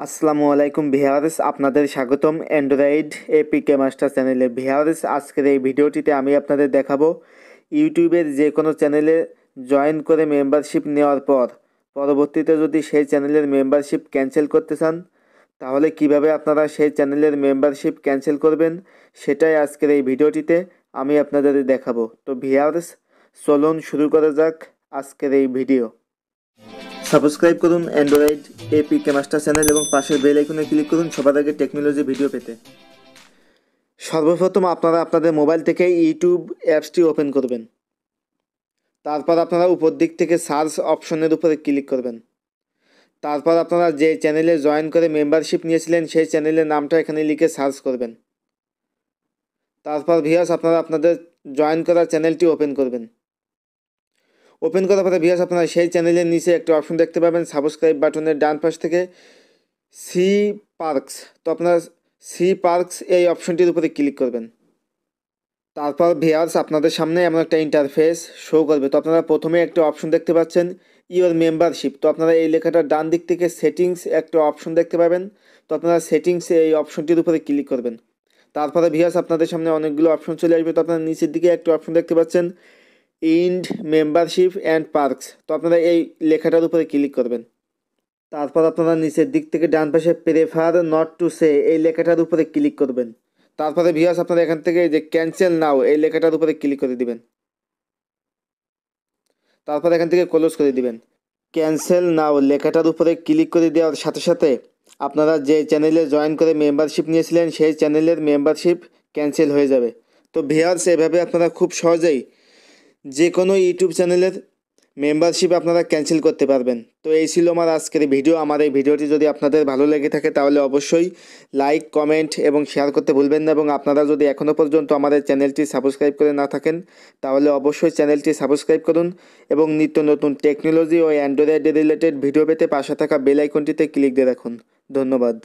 আসসালামু আলাইকুম ভিউয়ার্স, আপনাদের স্বাগতম অ্যান্ড্রয়েড এপিকে মাস্টার চ্যানেলে। ভিউয়ার্স, আজকের এই ভিডিওটিতে আমি আপনাদের দেখাবো ইউটিউবের যে কোনো চ্যানেলে জয়েন করে মেম্বারশিপ নেওয়ার পর পরবর্তীতে যদি সেই চ্যানেলের মেম্বারশিপ ক্যান্সেল করতে চান তাহলে কিভাবে আপনারা সেই চ্যানেলের মেম্বারশিপ ক্যান্সেল করবেন সেটাই আজকের এই ভিডিওটিতে আমি আপনাদের দেখাবো। তো ভিউয়ার্স, চলুন শুরু করা যাক আজকের এই ভিডিও। সাবস্ক্রাইব করুন অ্যান্ড্রয়েড এপিকে মাস্টার চ্যানেল এবং পাশের বেল আইকনে ক্লিক করুন সবার আগে টেকনোলজি ভিডিও পেতে। সর্বপ্রথম আপনারা আপনাদের মোবাইল থেকে ইউটিউব অ্যাপসটি ওপেন করবেন। তারপর আপনারা উপর দিক থেকে সার্চ অপশনের উপরে ক্লিক করবেন। তারপর আপনারা যে চ্যানেলে জয়েন করে মেম্বারশিপ নিয়েছিলেন সেই চ্যানেলের নামটা এখানে লিখে সার্চ করবেন। তারপর ভিউয়ার্স, আপনারা আপনাদের জয়েন করা চ্যানেলটি ওপেন করবেন। ওপেন করার পরে ভিউয়ার্স, আপনারা সেই চ্যানেলের নিচে একটা অপশন দেখতে পাবেন সাবস্ক্রাইব বাটনের ডান পাশ থেকে সি পার্কস। তো আপনারা সি পার্কস এই অপশনটির উপরে ক্লিক করবেন। তারপর ভিউয়ার্স, আপনাদের সামনে এমন একটা ইন্টারফেস শো করবে। তো আপনারা প্রথমে একটা অপশন দেখতে পাচ্ছেন ইওর মেম্বারশিপ। তো আপনারা এই লেখাটার ডান দিক থেকে সেটিংস একটা অপশন দেখতে পাবেন। তো আপনারা সেটিংসে এই অপশনটির উপরে ক্লিক করবেন। তারপরে ভিউয়ার্স, আপনাদের সামনে অনেকগুলো অপশন চলে আসবে। তো আপনারা নিচের দিকে একটা অপশন দেখতে পাচ্ছেন ইন্ড মেম্বারশিপ অ্যান্ড পার্কস। তো আপনারা এই লেখাটার উপরে ক্লিক করবেন। তারপর আপনারা নিচের দিক থেকে ডান পাশে প্রেফার নট টু সে এই লেখাটার উপরে ক্লিক করবেন। তারপরে ভিউয়ার্স, আপনারা এখান থেকে যে ক্যান্সেল নাও এই লেখাটার উপরে ক্লিক করে দিবেন। তারপর এখান থেকে ক্লোজ করে দিবেন। ক্যান্সেল নাও লেখাটার উপরে ক্লিক করে দেওয়ার সাথে সাথে আপনারা যে চ্যানেলে জয়েন করে মেম্বারশিপ নিয়েছিলেন সেই চ্যানেলের মেম্বারশিপ ক্যান্সেল হয়ে যাবে। তো ভিউয়ার্স, এভাবে আপনারা খুব সহজেই যে কোনো ইউটিউব চ্যানেলের মেম্বারশিপ আপনারা ক্যান্সেল করতে পারবেন। তো এই ছিল আমার আজকের ভিডিও। আমার এই ভিডিওটি যদি আপনাদের ভালো লেগে থাকে তাহলে অবশ্যই লাইক, কমেন্ট এবং শেয়ার করতে ভুলবেন না। এবং আপনারা যদি এখনও পর্যন্ত আমাদের চ্যানেলটি সাবস্ক্রাইব করে না থাকেন তাহলে অবশ্যই চ্যানেলটি সাবস্ক্রাইব করুন এবং নিত্য নতুন টেকনোলজি ও অ্যান্ড্রয়েড রিলেটেড ভিডিও পেতে পাশে থাকা বেল আইকনটিতে ক্লিক দিয়ে রাখুন। ধন্যবাদ।